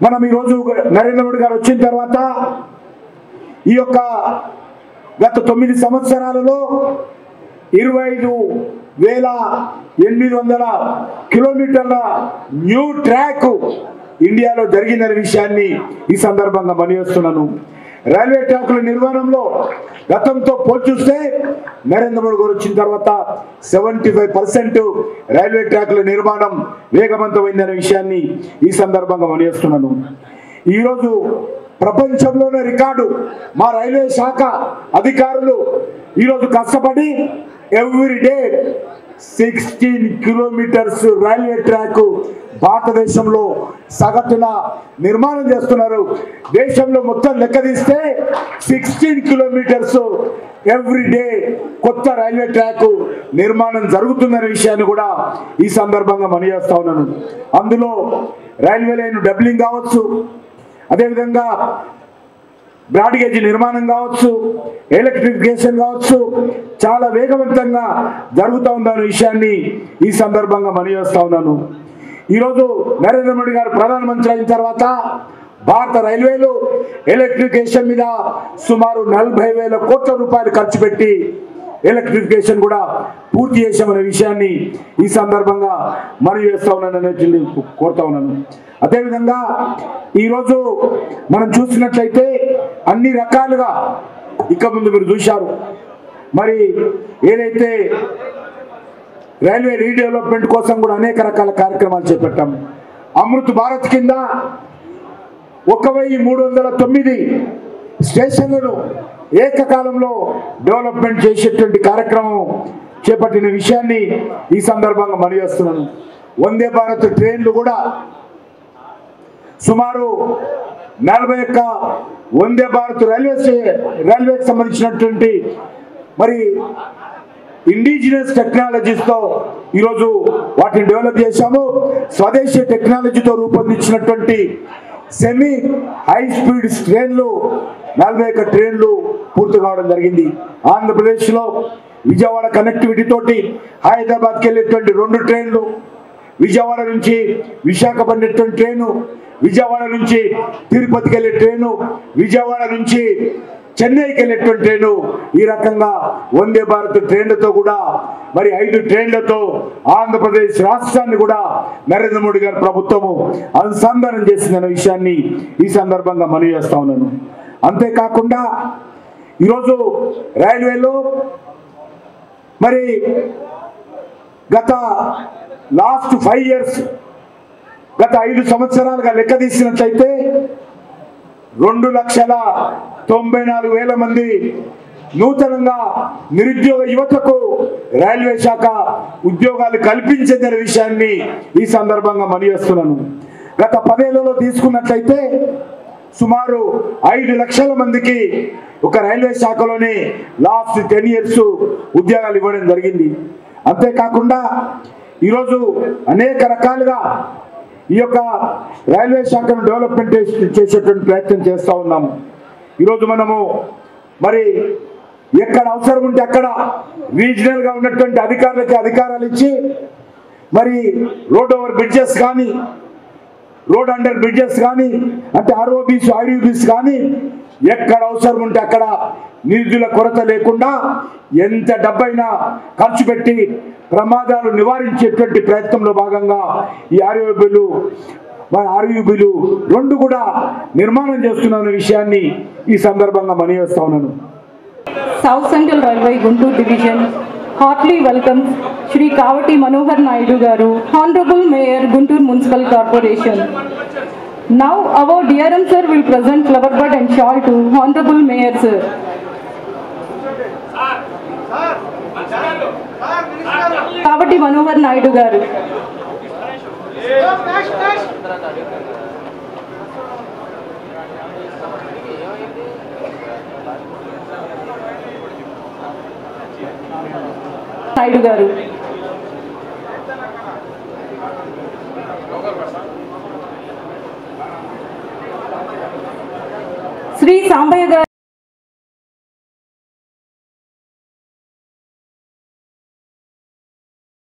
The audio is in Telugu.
మనం ఈ రోజు నరేంద్ర మోడీ గారు వచ్చిన తర్వాత ఈ యొక్క గత 9 సంవత్సరాలలో 25,800 కిలోమీటర్ల న్యూ ట్రాక్ ఇండియాలో జరిగిందనే విషయాన్ని ఈ సందర్భంగా మనవిస్తున్నాను. రైల్వే ట్రాకుల నిర్మాణంలో గతంతో పోల్చుస్తే నరేంద్ర మోడీ గారు వచ్చిన తర్వాత 75% రైల్వే ట్రాకుల నిర్మాణం వేగవంతమైందనే విషయాన్ని ఈ సందర్భంగా మనవిస్తున్నాను. ఈరోజు ప్రపంచంలోనే రికార్డు మా రైల్వే శాఖ అధికారులు ఈరోజు కష్టపడి ఎవ్రీడే 16 కిలోమీటర్స్ రైల్వే ట్రాక్ భారతదేశంలో సగటున నిర్మాణం చేస్తున్నారు. దేశంలో మొత్తం లెక్క తీస్తే 16 కిలోమీటర్స్ ఎవ్రీడే కొత్త రైల్వే ట్రాక్ నిర్మాణం జరుగుతుందనే విషయాన్ని కూడా ఈ సందర్భంగా మనవిచేస్తా ఉన్నాను. అందులో రైల్వే లైన్ డబ్లింగ్ కావచ్చు, అదేవిధంగా బ్రాడ్ గేజ్ నిర్మాణం కావచ్చు, ఎలక్ట్రిఫికేషన్ కావచ్చు, చాలా వేగవంతంగా జరుగుతూ ఉందన్న విషయాన్ని ఈ సందర్భంగా మనవిచేస్తా ఉన్నాను. ఈరోజు నరేంద్ర మోడీ గారు ప్రధానమంత్రి అయిన తర్వాత భారత రైల్వేలు ఎలక్ట్రిఫికేషన్ మీద సుమారు 40,000 కోట్ల రూపాయలు ఖర్చు పెట్టి ఎలక్ట్రిఫికేషన్ కూడా పూర్తి చేశామనే విషయాన్ని ఈ సందర్భంగా మనవి చేస్తా ఉన్నానని కోరుతా ఉన్నాను. అదేవిధంగా ఈరోజు మనం చూసినట్లయితే అన్ని రకాలుగా ఇక ముందు మీరు చూశారు, మరి ఏదైతే రైల్వే రీడెవలప్మెంట్ కోసం కూడా అనేక రకాల కార్యక్రమాలు చేపట్టాం. అమృత్ భారత్ కింద 1,309 స్టేషన్లను ఏకకాలంలో డెవలప్మెంట్ చేసేటువంటి కార్యక్రమం చేపట్టిన విషయాన్ని ఈ సందర్భంగా మనవిస్తున్నాను. వందే భారత్ ట్రైన్లు కూడా సుమారు 41 వందే భారత్ రైల్వేకి సంబంధించినటువంటి మరి ఇండిజినస్ టెక్నాలజీస్తో ఈరోజు వాటిని డెవలప్ చేశాము. స్వదేశీ టెక్నాలజీతో రూపొందించినటువంటి సెమీ హై స్పీడ్ ట్రైన్లు 41 ట్రైన్లు పూర్తి కావడం జరిగింది. ఆంధ్రప్రదేశ్లో విజయవాడ కనెక్టివిటీ తోటి హైదరాబాద్కి వెళ్ళేటువంటి 2 ట్రైన్లు, విజయవాడ నుంచి విశాఖపట్నం ట్రైను, విజయవాడ నుంచి తిరుపతికి వెళ్ళే ట్రైను, విజయవాడ నుంచి చెన్నైకి వెళ్ళేటువంటి ట్రైను, ఈ రకంగా వందే భారత్ ట్రైన్లతో కూడా మరి 5 ట్రైన్లతో ఆంధ్రప్రదేశ్ రాష్ట్రాన్ని కూడా నరేంద్ర మోడీ గారి ప్రభుత్వము అనుసంధానం చేసిందన్న విషయాన్ని ఈ సందర్భంగా మనవి చేస్తా ఉన్నాను. అంతేకాకుండా ఈరోజు రైల్వేలో మరి గత లాస్ట్ 5 ఇయర్స్ గత 5 సంవత్సరాలుగా లెక్క తీసినట్లయితే 2,94,000 మంది నూతనంగా నిరుద్యోగ యువతకు రైల్వే శాఖ ఉద్యోగాలు కల్పించిందనే విషయాన్ని ఈ సందర్భంగా మనవిస్తున్నాను. గత 10 ఏళ్లలో తీసుకున్నట్లయితే సుమారు 5 లక్షల మందికి ఒక రైల్వే శాఖలోనే లాస్ట్ 10 ఇయర్స్ ఉద్యోగాలు ఇవ్వడం జరిగింది. అంతేకాకుండా ఈరోజు అనేక రకాలుగా ఈ యొక్క రైల్వే శాఖను డెవలప్మెంట్ చేసేటువంటి ప్రయత్నం చేస్తూ ఉన్నాము. ఈరోజు మనము మరి ఎక్కడ అవసరం ఉంటే అక్కడ రీజనల్గా ఉన్నటువంటి అధికారులకి అధికారాలు ఇచ్చి మరి రోడ్ ఓవర్ బ్రిడ్జెస్ కానీ, రోడ్ అండర్ బ్రిడ్జెస్ కానీ, అంటే ఆర్ఓబీస్ ఐడిబీస్ కానీ ఎక్కడ అవసరం ఉంటే అక్కడ నిధుల కొరత లేకుండా ఎంత డబ్బైనా ఖర్చు పెట్టి ప్రమాదాలు నివారించేటువంటి ప్రయత్నంలో భాగంగా ఈ ఆర్యూబీలు 2 కూడా నిర్మాణం చేస్తున్న విషయాన్ని ఈ సందర్భంగా మనవిస్తా ఉన్నాను. South Central Railway Guntur Division heartily welcomes Shri Kavati Manohar Naidu Garu, Honorable Mayor Guntur Municipal Corporation. Now our DRM sir will present flower bud and shawl to Honorable Mayor sir. Kavati Manohar Naidu Garu. Naidu Garu. Sri Sambaya Garu.